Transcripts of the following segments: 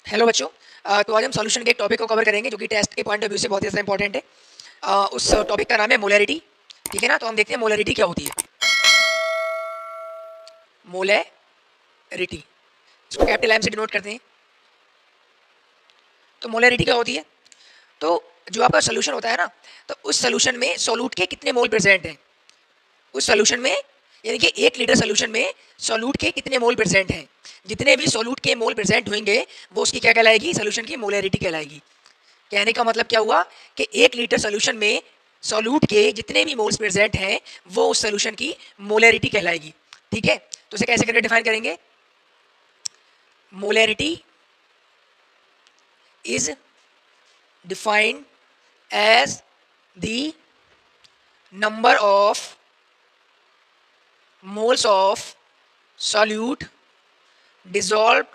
Hello बच्चों। तो आज हम सॉल्यूशन के एक टॉपिक को कवर करेंगे जो कि टेस्ट के पॉइंट ऑफ व्यू से बहुत ही ज़्यादा इंपॉर्टेंट है। उस टॉपिक का नाम है मोलैरिटी। ठीक है ना, तो हम देखते हैं मोलैरिटी क्या होती है। मोलैरिटी, इसको कैपिटल एम से डिनोट करते हैं। तो मोलैरिटी क्या होती है? तो जो आपका सोल्यूशन होता है ना, तो उस सोल्यूशन में सॉल्यूट के कितने मोल प्रेजेंट हैं उस सोल्यूशन में, यानी कि 1 लीटर सोल्यूशन में सॉल्यूट के कितने मोल प्रेजेंट हैं। जितने भी सॉल्यूट के मोल प्रेजेंट होंगे वो उसकी क्या कहलाएगी? सोल्यूशन की मोलैरिटी कहलाएगी। कहने का मतलब क्या हुआ कि 1 लीटर सोल्यूशन में सॉल्यूट के जितने भी मोल्स प्रेजेंट हैं वो उस सोल्यूशन की मोलैरिटी कहलाएगी। ठीक है, तो इसे कैसे करके डिफाइन करेंगे? Molarity is defined as the number of moles of solute dissolved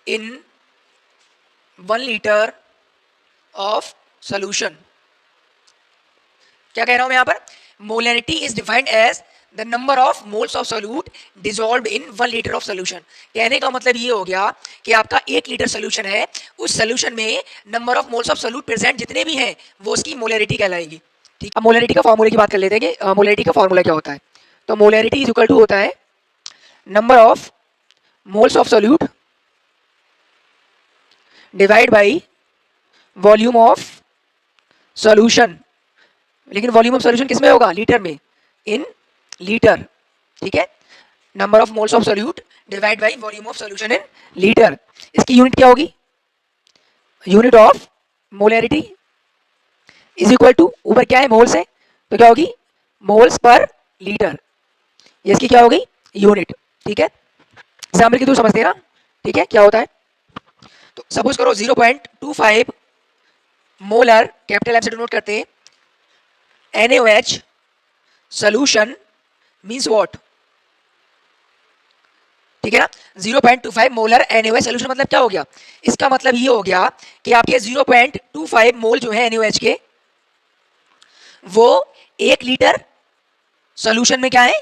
in 1 liter of solution। क्या कह रहा हूं मैं यहां पर? Molarity is defined as the number of moles of solute dissolved in 1 litre of solution. कहने का मतलब ये हो गया कि आपका 1 लीटर सोल्यूशन है, उस सोल्यूशन में number of moles of solute present जितने भी हैं वो उसकी मोलैरिटी कहलाएगी। ठीक है, मोलैरिटी का फॉर्मूले की बात कर लेते हैं कि मोलैरिटी का फॉर्मूला क्या होता है। तो मोलैरिटी इज इक्वल टू होता है number of moles of solute divide by volume of solution. लेकिन वॉल्यूम ऑफ सॉल्यूशन किस में होगा? लीटर में, इन लीटर। ठीक है, number of moles of solute divide by volume of solution in litre. इसकी यूनिट क्या होगी? Unit of molarity is equal to, ऊपर क्या है? मोल्स है, तो क्या होगी? Moles per litre. ये इसकी क्या होगी? यूनिट। ठीक है, एग्जाम्पल की तो समझते हैं ना। ठीक है, क्या होता है? तो सपोज करो 0.25 मोलर, कैपिटल एम से डिनोट करते हैं, NaOH solution means what? ठीक है ना, 0.25 मोलर NaOH सोल्यूशन मतलब क्या हो गया? इसका मतलब ये हो गया कि आपके 0.25 मोल जो है NaOH के, वो 1 लीटर सोल्यूशन में क्या है?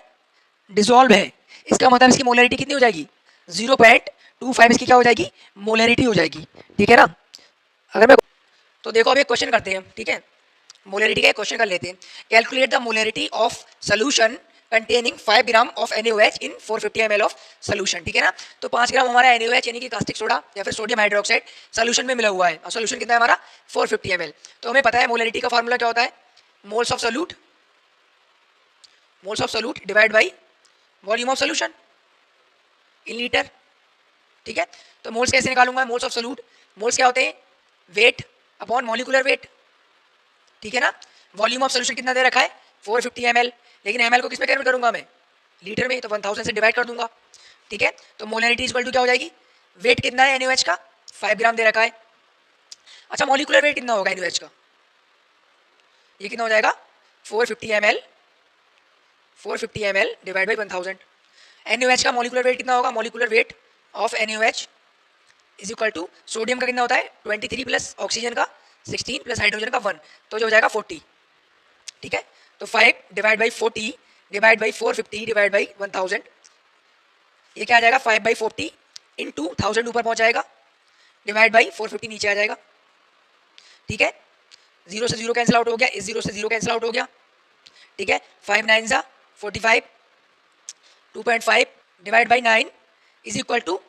डिसॉल्व है। इसका मतलब इसकी मोलैरिटी कितनी हो जाएगी? 0.25 इसकी क्या हो जाएगी? मोलैरिटी हो जाएगी। ठीक है ना। अगर मैं तो देखो अब एक क्वेश्चन करते हैं। ठीक है, मोलैरिटी का एक क्वेश्चन कर लेते हैं। Calculate the molarity of solution containing 5 gram of NaOH in 450 ml of solution. ठीक है ना, तो 5 ग्राम हमारा NaOH यानी कि कास्टिक सोडा या फिर सोडियम हाइड्रोक्साइड सोल्यूशन में मिला हुआ है। और सोल्यूशन कितना है हमारा? 450 ml। तो हमें पता है मोलैरिटी का फार्मूला क्या होता है? Moles of solute divide by volume of solution in litre. ठीक है, तो मोल्स कैसे निकालूंगा? मोल्स ऑफ सोल्यूट, मोल्स क्या होते हैं? Weight upon molecular weight. ठीक है ना, वॉल्यूम ऑफ सोल्यूशन कितना दे रखा है? 450 ml, लेकिन ml को किस में कन्वर्ट करूंगा मैं? लीटर में, तो 1000 से डिवाइड कर दूंगा। ठीक है, तो मोलैरिटी इक्वल टू क्या हो जाएगी? वेट कितना है NaOH का? 5 ग्राम दे रखा है। अच्छा, मॉलिक्यूलर वेट कितना होगा NaOH का? ये कितना हो जाएगा? 450 ml डिवाइड बाई 1000। NaOH का मॉलिक्यूलर वेट कितना होगा? Molecular weight of NaOH is equal to, sodium का कितना होता है? 23 प्लस ऑक्सीजन का 16 प्लस हाइड्रोजन का 1, तो जो हो जाएगा 40। ठीक है, तो 5 divide by 40 divide by 450 divide by 1000, ये क्या आ जाएगा? 5/40 इंटू 1000 ऊपर पहुंच जाएगा, डिवाइड बाई 450 नीचे आ जाएगा। ठीक है, 0 से 0 कैंसिल आउट हो गया, इस 0 से 0 कैंसिल आउट हो गया। ठीक है, 5 9 सा 45, 2.5 divide by 9 is equal to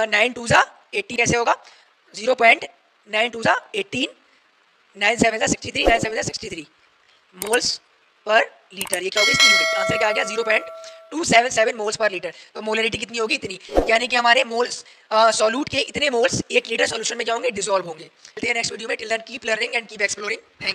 9 2 सा 80। कैसे होगा? 0.92 सा 18, 9 7 सा 63, 9 7 सा 63 मोल्स पर लीटर। ये क्या होगी इसकी यूनिट? आंसर क्या आ गया? 0.277 मोल्स पर लीटर। तो मोलैरिटी कितनी होगी? इतनी, यानी कि हमारे मोल्स सॉल्यूट के इतने मोल्स 1 लीटर सॉल्यूशन में क्या होंगे? डिसॉल्व होंगे। नेक्स्ट वीडियो में। Till then keep learning and keep exploring. Thank you.